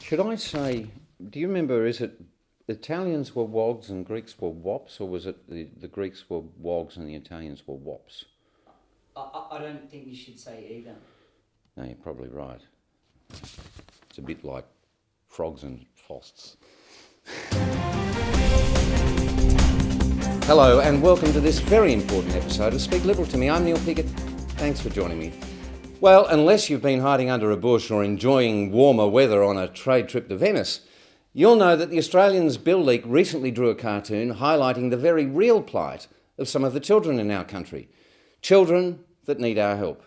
Should I say, do you remember, is it Italians were wogs and Greeks were wops, or was it the Greeks were wogs and the Italians were wops? I don't think you should say either. No, you're probably right. It's a bit like frogs and fosts. Hello and welcome to this very important episode of Speak Liberal to Me. I'm Neil Pickett. Thanks for joining me. Well, unless you've been hiding under a bush or enjoying warmer weather on a trade trip to Venice, you'll know that the Australian's Bill Leak recently drew a cartoon highlighting the very real plight of some of the children in our country. Children that need our help.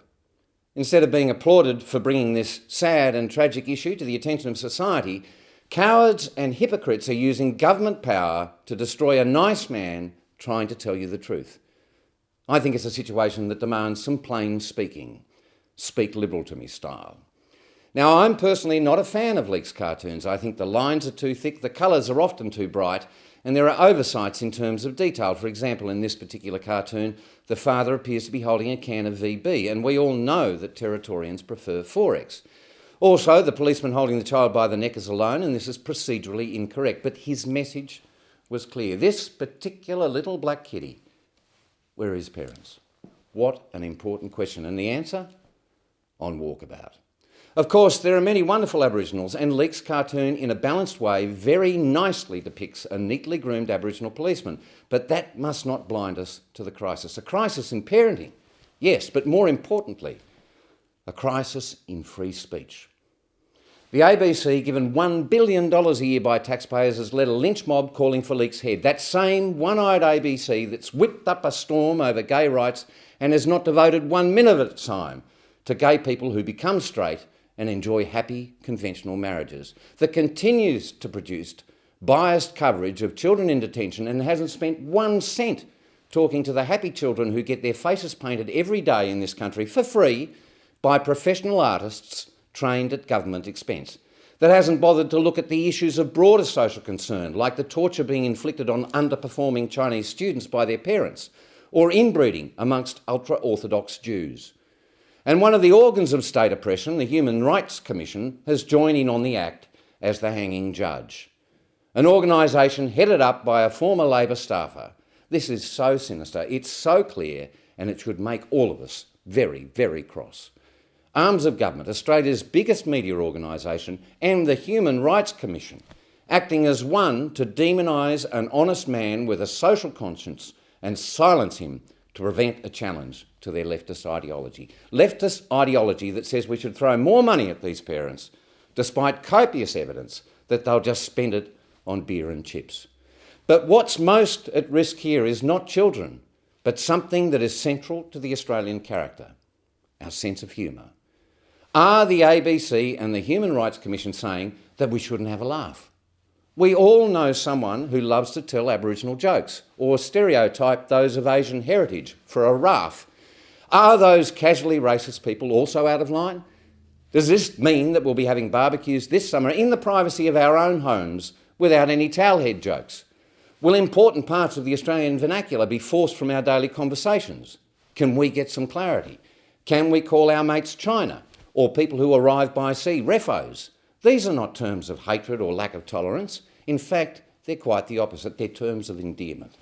Instead of being applauded for bringing this sad and tragic issue to the attention of society, cowards and hypocrites are using government power to destroy a nice man trying to tell you the truth. I think it's a situation that demands some plain speaking. Speak Liberal to Me style. Now, I'm personally not a fan of Leak's cartoons. I think the lines are too thick, the colours are often too bright, and there are oversights in terms of detail. For example, in this particular cartoon, the father appears to be holding a can of VB, and we all know that Territorians prefer XXXX. Also, the policeman holding the child by the neck is alone, and this is procedurally incorrect, but his message was clear. This particular little black kitty, where are his parents? What an important question, and the answer? On walkabout. Of course, there are many wonderful Aboriginals, and Leak's cartoon, in a balanced way, very nicely depicts a neatly groomed Aboriginal policeman. But that must not blind us to the crisis. A crisis in parenting, yes, but more importantly, a crisis in free speech. The ABC, given $1 billion a year by taxpayers, has led a lynch mob calling for Leak's head. That same one-eyed ABC that's whipped up a storm over gay rights and has not devoted 1 minute of its time to gay people who become straight and enjoy happy conventional marriages, that continues to produce biased coverage of children in detention and hasn't spent 1 cent talking to the happy children who get their faces painted every day in this country for free by professional artists trained at government expense, that hasn't bothered to look at the issues of broader social concern, like the torture being inflicted on underperforming Chinese students by their parents, or inbreeding amongst ultra-Orthodox Jews. And one of the organs of state oppression, the Human Rights Commission, has joined in on the act as the hanging judge. An organisation headed up by a former Labor staffer. This is so sinister, it's so clear, and it should make all of us very, very cross. Arms of government, Australia's biggest media organisation, and the Human Rights Commission, acting as one to demonise an honest man with a social conscience and silence him to prevent a challenge to their leftist ideology. Leftist ideology that says we should throw more money at these parents, despite copious evidence that they'll just spend it on beer and chips. But what's most at risk here is not children, but something that is central to the Australian character, our sense of humour. Are the ABC and the Human Rights Commission saying that we shouldn't have a laugh? We all know someone who loves to tell Aboriginal jokes or stereotype those of Asian heritage for a laugh. Are those casually racist people also out of line? Does this mean that we'll be having barbecues this summer in the privacy of our own homes without any towelhead jokes? Will important parts of the Australian vernacular be forced from our daily conversations? Can we get some clarity? Can we call our mates China or people who arrive by sea refos? These are not terms of hatred or lack of tolerance. In fact, they're quite the opposite. They're terms of endearment,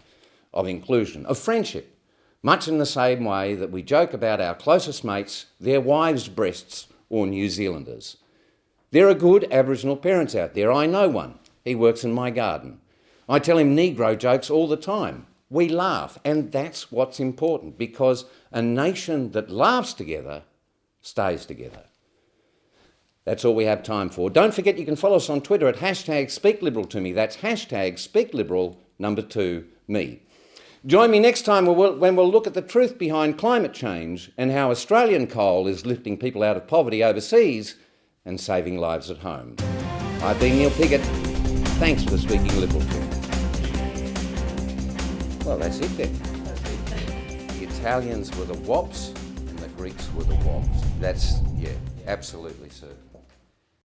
of inclusion, of friendship, much in the same way that we joke about our closest mates, their wives' breasts, or New Zealanders. There are good Aboriginal parents out there. I know one. He works in my garden. I tell him Negro jokes all the time. We laugh, and that's what's important, because a nation that laughs together stays together. That's all we have time for. Don't forget you can follow us on Twitter at #SpeakLiberalToMe. That's #SpeakLiberal2Me. Join me next time when we'll look at the truth behind climate change and how Australian coal is lifting people out of poverty overseas and saving lives at home. I've been Neil Pickett. Thanks for speaking liberal to me. Well, that's it then. The Italians were the wops and the Greeks were the wobs. That's, yeah, absolutely, sir.